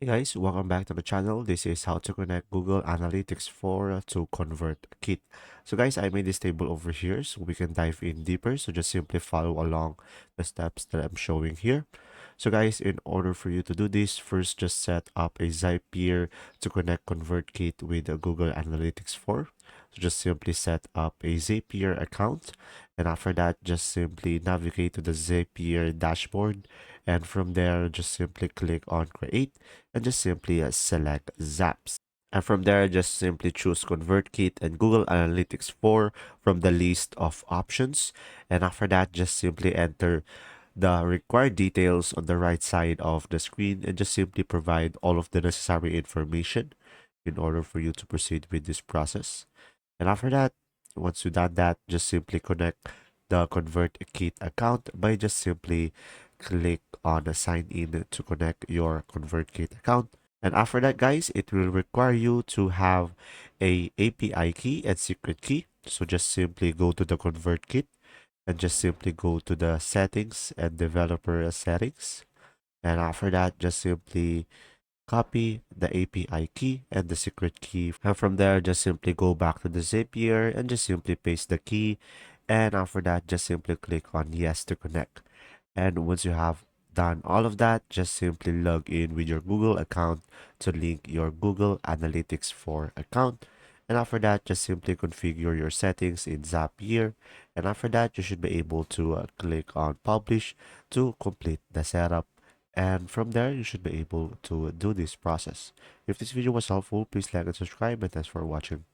Hey guys, welcome back to the channel. This is how to connect Google Analytics 4 to ConvertKit. So guys, I made this table over here so we can dive in deeper. So just simply follow along the steps that I'm showing here. So guys, in order for you to do this, first just set up a Zapier to connect ConvertKit with the Google Analytics 4. So just simply set up a Zapier account. And after that, just simply navigate to the Zapier dashboard. And from there, just simply click on Create and just simply select Zaps. And from there, just simply choose ConvertKit and Google Analytics 4 from the list of options. And after that, just simply enter the required details on the right side of the screen and just simply provide all of the necessary information in order for you to proceed with this process. And after that, once you've done that, just simply connect the ConvertKit account by just simply click on the sign in to connect your ConvertKit account. And after that, guys, it will require you to have a API key and secret key. So just simply go to the ConvertKit and just simply go to the settings and developer settings. And after that, just simply copy the API key and the secret key. And from there, just simply go back to the Zapier and just simply paste the key. And after that, just simply click on yes to connect. And once you have done all of that, just simply log in with your Google account to link your Google Analytics 4 account. And after that, just simply configure your settings in Zapier. And after that, you should be able to click on publish to complete the setup. And from there, you should be able to do this process. If this video was helpful, please like and subscribe, and thanks for watching.